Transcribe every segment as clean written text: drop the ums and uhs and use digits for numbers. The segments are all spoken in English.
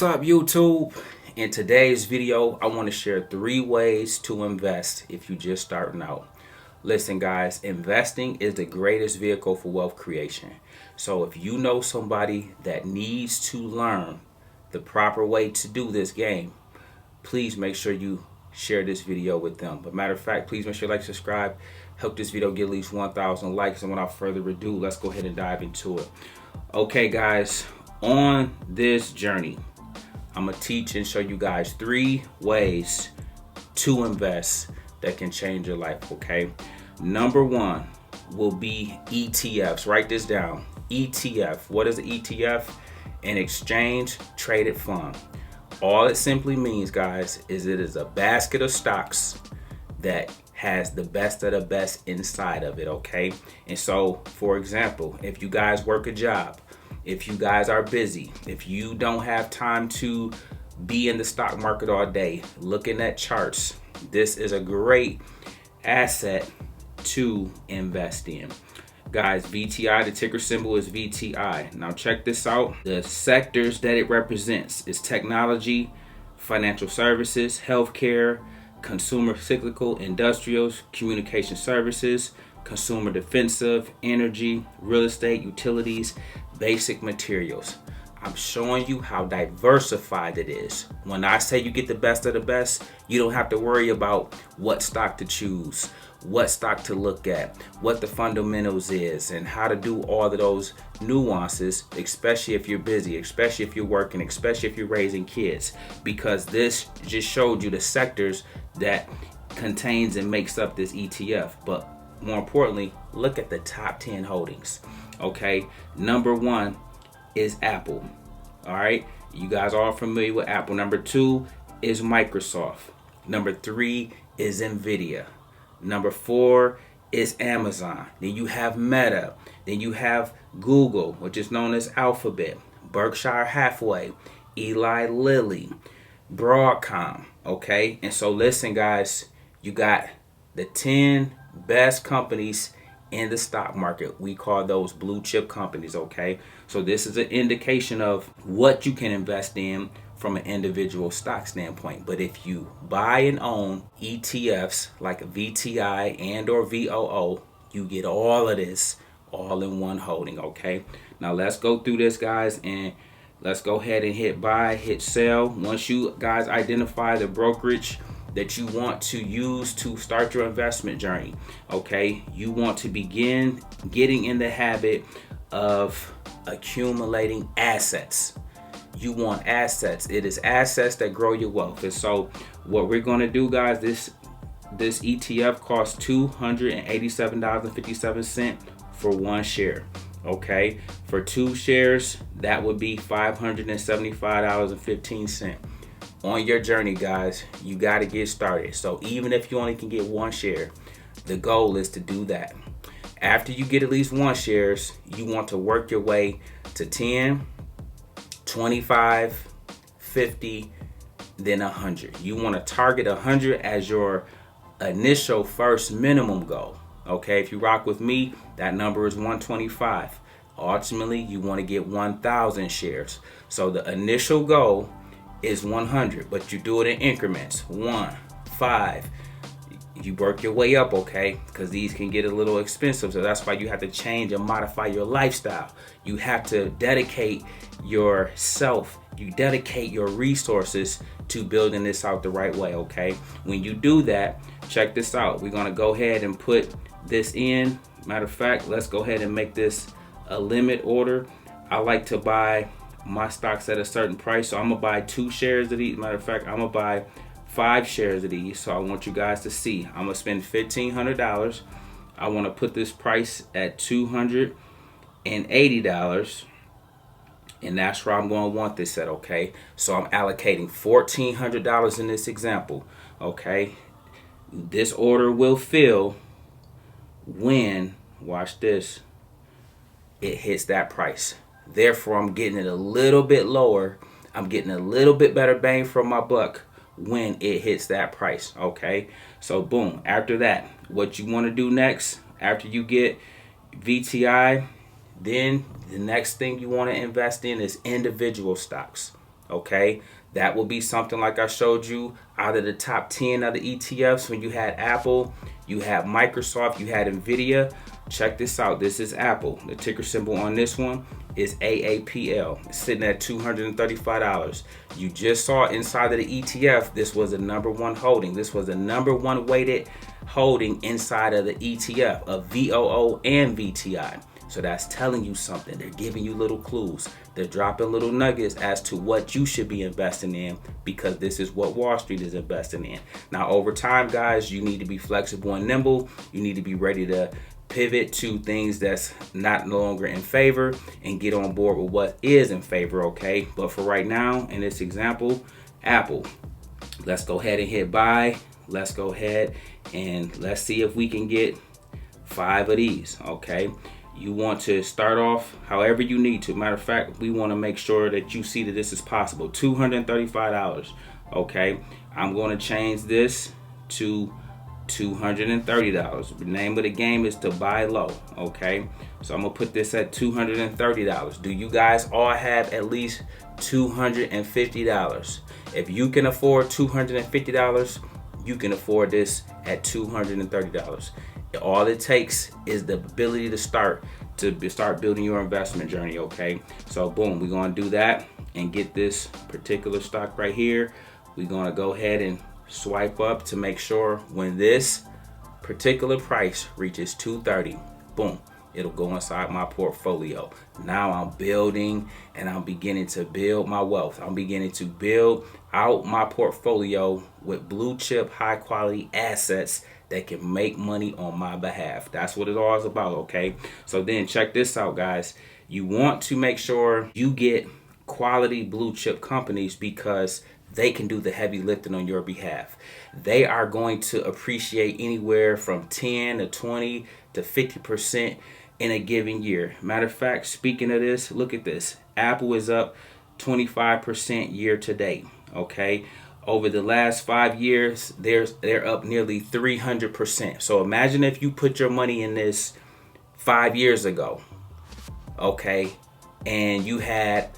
What's up, YouTube? In today's video, I want to share 3 ways to invest if you're just starting out. Listen, guys, investing is the greatest vehicle for wealth creation. So if you know somebody that needs to learn the proper way to do this game, please make sure you share this video with them. But matter of fact, please make sure you like, subscribe, help this video get at least 1,000 likes. And without further ado, let's go ahead and dive into it. Okay, guys, on this journey, I'm going to teach and show you guys 3 ways to invest that can change your life, okay? Number 1 will be ETFs. Write this down. ETF. What is an ETF? An exchange traded fund. All it simply means, guys, is it is a basket of stocks that has the best of the best inside of it, okay? And so, for example, if you guys work a job, if you guys are busy, if you don't have time to be in the stock market all day looking at charts, this is a great asset to invest in. Guys, VTI, the ticker symbol is VTI. Now check this out. The sectors that it represents is technology, financial services, healthcare, consumer cyclical, industrials, communication services, consumer defensive, energy, real estate, utilities, basic materials. I'm showing you how diversified it is. When I say you get the best of the best, you don't have to worry about what stock to choose, what stock to look at, what the fundamentals is, and how to do all of those nuances, especially if you're busy, especially if you're working, especially if you're raising kids, because this just showed you the sectors that contains and makes up this ETF. But more importantly, look at the top 10 holdings. Okay, number 1 is Apple. All right, you guys are familiar with Apple. Number 2 is Microsoft. Number 3 is Nvidia. Number 4 is Amazon. Then you have Meta. Then you have Google, which is known as Alphabet, Berkshire Hathaway, Eli Lilly, Broadcom. Okay, and so listen, guys, you got the 10 best companies in the stock market. We call those blue chip companies, okay? So this is an indication of what you can invest in from an individual stock standpoint. But if you buy and own ETFs like a VTI and or VOO, you get all of this all in one holding, okay? Now let's go through this, guys, and let's go ahead and hit buy, hit sell. Once you guys identify the brokerage that you want to use to start your investment journey, okay, you want to begin getting in the habit of accumulating assets. You want assets. It is assets that grow your wealth. And so what we're going to do, guys, this ETF costs $287.57 for 1 share. Okay, for 2 shares, that would be $575.15. On your journey, guys, you got to get started. So even if you only can get 1 share, the goal is to do that. After you get at least 1 shares, you want to work your way to 10, 25, 50, then 100. You want to target 100 as your initial first minimum goal. Okay, if you rock with me, that number is 125. Ultimately, you want to get 1,000 shares. So the initial goal is 100, but you do it in increments. 1, 5. You work your way up, okay? Because these can get a little expensive, so that's why you have to change and modify your lifestyle. You have to dedicate yourself, you dedicate your resources to building this out the right way, okay? When you do that, check this out. We're gonna go ahead and put this in. Matter of fact, let's go ahead and make this a limit order. I like to buy my stocks at a certain price, so I'm gonna buy 2 shares of these. Matter of fact, I'm gonna buy 5 shares of these. So I want you guys to see, I'm gonna spend $1,500. I want to put this price at $280, and that's where I'm going to want this at, okay? So I'm allocating $1,400 in this example, okay? This order will fill when, watch this, it hits that price. Therefore, I'm getting it a little bit lower. I'm getting a little bit better bang for my buck when it hits that price, okay? So boom, after that, what you want to do next, after you get VTI, then the next thing you want to invest in is individual stocks, Okay, that will be something like I showed you. Out of the top 10 of the ETFs, when you had Apple, you had Microsoft, you had Nvidia. Check this out. This is Apple. The ticker symbol on this one is AAPL. It's sitting at $235. You just saw inside of the ETF, this was the #1 holding. This was the #1 weighted holding inside of the ETF of VOO and VTI. So that's telling you something. They're giving you little clues. They're dropping little nuggets as to what you should be investing in, because this is what Wall Street is investing in. Now, over time, guys, you need to be flexible and nimble. You need to be ready to pivot to things that's no longer in favor and get on board with what is in favor, okay? But for right now, in this example, Apple, let's go ahead and hit buy. Let's go ahead and let's see if we can get 5 of these, okay? You want to start off however you need to. Matter of fact, we want to make sure that you see that this is possible. $235, okay? I'm going to change this to $230. The name of the game is to buy low, okay? So I'm gonna put this at $230. Do you guys all have at least $250? If you can afford $250, you can afford this at $230. All it takes is the ability to start building your investment journey, okay? So boom, we're gonna do that and get this particular stock right here. We're gonna go ahead and swipe up to make sure when this particular price reaches $230, boom, it'll go inside my portfolio. Now I'm building and I'm beginning to build my wealth. I'm beginning to build out my portfolio with blue chip, high quality assets that can make money on my behalf. That's what it all is about, okay? So then check this out, guys. You want to make sure you get quality blue chip companies because they can do the heavy lifting on your behalf. They are going to appreciate anywhere from 10 to 20 to 50% in a given year. Matter of fact, speaking of this, look at this. Apple is up 25% year to date, okay? Over the last 5 years, they're up nearly 300%. So imagine if you put your money in this 5 years ago, okay, and you had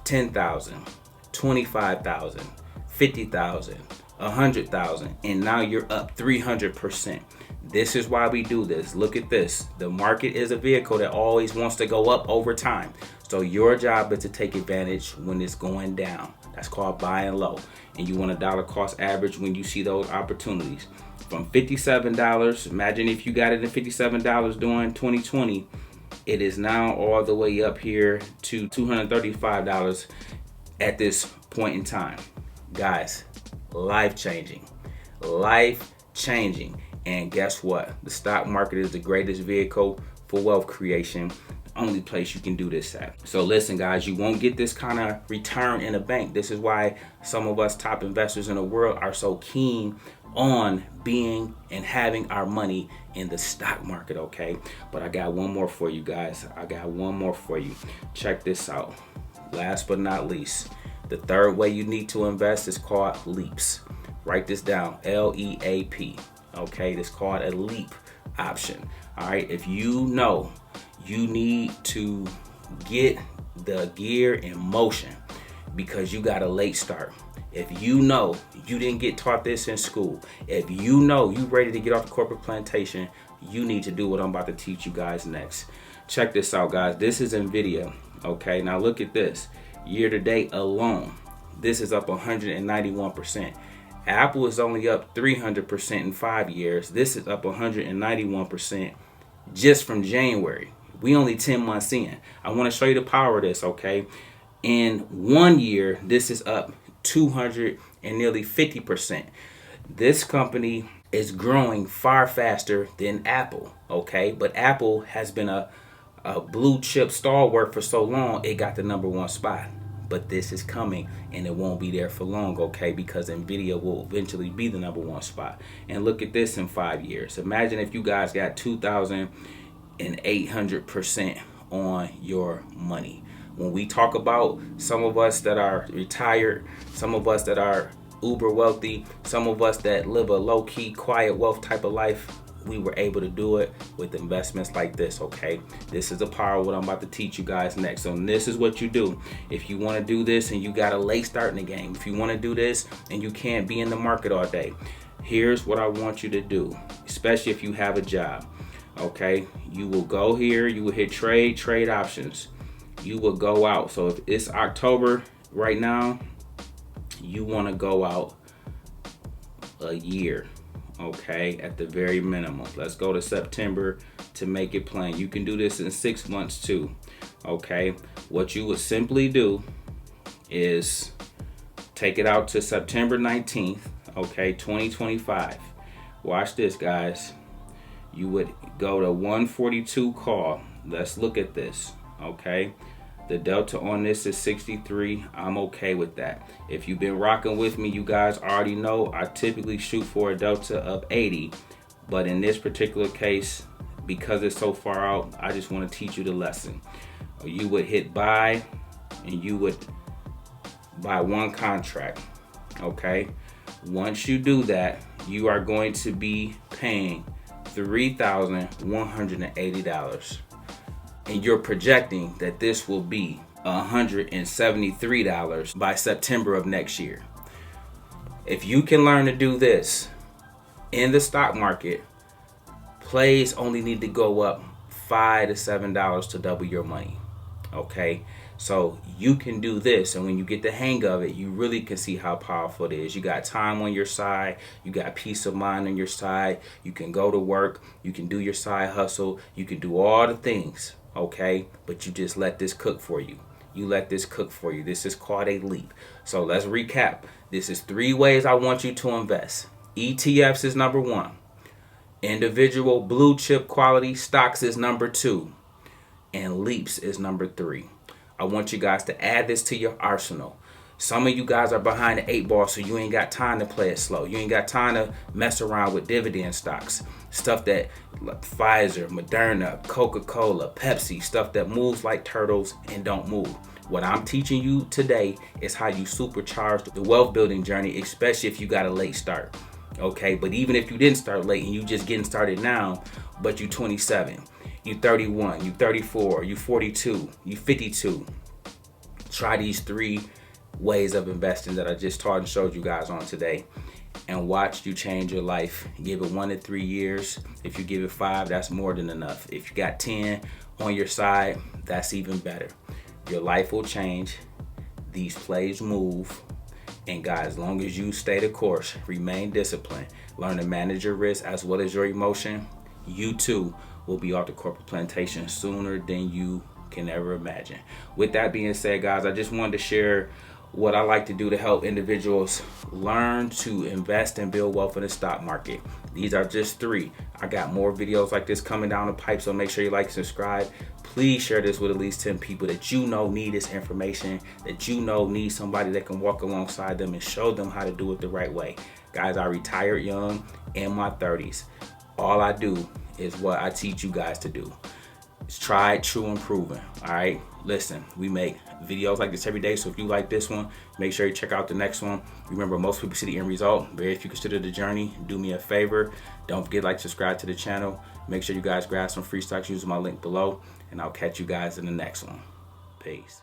10,000, 25,000, 50,000, 100,000, and now you're up 300%. This is why we do this. Look at this. The market is a vehicle that always wants to go up over time. So your job is to take advantage when it's going down. That's called buying low. And you want a dollar cost average when you see those opportunities. From $57, imagine if you got it at $57 during 2020, it is now all the way up here to $235 at this point in time. Guys, life-changing. Life-changing. And guess what? The stock market is the greatest vehicle for wealth creation. Only place you can do this at. So listen, guys, you won't get this kind of return in a bank. This is why some of us top investors in the world are so keen on being and having our money in the stock market, okay? But I got one more for you guys. Check this out. Last but not least, the third way you need to invest is called LEAPs. Write this down, LEAP. Okay, it's called a LEAP option. All right, if you know you need to get the gear in motion because you got a late start. If you know you didn't get taught this in school, if you know you ready to get off the corporate plantation, you need to do what I'm about to teach you guys next. Check this out, guys. This is Nvidia. Okay, now look at this. Year to date alone, this is up 191%. Apple is only up 300% in 5 years. This is up 191% just from January. We only 10 months in. I want to show you the power of this, okay? In 1 year, this is up 200 and nearly 50%. This company is growing far faster than Apple, okay? But Apple has been a blue chip stalwart for so long, it got the #1 spot. But this is coming and it won't be there for long, okay? Because Nvidia will eventually be the #1 spot. And look at this in 5 years. Imagine if you guys got 2,800% on your money. When we talk about some of us that are retired, some of us that are uber wealthy, some of us that live a low-key, quiet wealth type of life, we were able to do it with investments like this. Okay, this is the power of what I'm about to teach you guys next. So this is what you do if you want to do this and you got a late start in the game. If you want to do this and you can't be in the market all day, here's what I want you to do, especially if you have a job. Okay, you will go here, you will hit trade options, you will go out. So if it's October right now, you want to go out a year, okay, at the very minimum. Let's go to September to make it plain. You can do this in 6 months too. Okay, what you would simply do is take it out to September 19th, okay, 2025. Watch this, guys. You would go to 142 call. Let's look at this. Okay, the delta on this is 63. I'm okay with that. If you've been rocking with me, you guys already know I typically shoot for a delta of 80, but in this particular case, because it's so far out, I just want to teach you the lesson. You would hit buy and you would buy one contract. Okay, once you do that, you are going to be paying $3,180, and you're projecting that this will be $173 by September of next year. If you can learn to do this in the stock market, plays only need to go up $5 to $7 to double your money. Okay, so you can do this, and when you get the hang of it, you really can see how powerful it is. You got time on your side, you got peace of mind on your side, you can go to work, you can do your side hustle, you can do all the things, okay, but you just let this cook for you. You let this cook for you. This is called a leap. So let's recap. This is 3 ways I want you to invest. ETFs is number 1. Individual blue chip quality stocks is number 2. And leaps is number 3. I want you guys to add this to your arsenal. Some of you guys are behind the 8 ball, so you ain't got time to play it slow. You ain't got time to mess around with dividend stocks. Stuff that like Pfizer, Moderna, Coca-Cola, Pepsi, stuff that moves like turtles and don't move. What I'm teaching you today is how you supercharge the wealth building journey, especially if you got a late start. Okay, but even if you didn't start late and you just getting started now, but you 27, you 31, you 34, you 42, you 52. Try these 3 ways of investing that I just taught and showed you guys on today, and watch you change your life. Give it 1 to 3 years. If you give it 5, that's more than enough. If you got 10 on your side, that's even better. Your life will change. These plays move. And guys, as long as you stay the course, remain disciplined, learn to manage your risk as well as your emotion, you too will be off the corporate plantation sooner than you can ever imagine. With that being said, guys, I just wanted to share what I like to do to help individuals learn to invest and build wealth in the stock market. These are just 3. I got more videos like this coming down the pipe, so make sure you like and subscribe. Please share this with at least 10 people that you know need this information, that you know need somebody that can walk alongside them and show them how to do it the right way. Guys, I retired young in my 30s. All I do is what I teach you guys to do. It's tried, true, and proven. All right, listen, we make videos like this every day, so if you like this one, make sure you check out the next one. Remember, most people see the end result, very few consider the journey. Do me a favor, don't forget to like, subscribe to the channel. Make sure you guys grab some free stocks using my link below, and I'll catch you guys in the next one. Peace.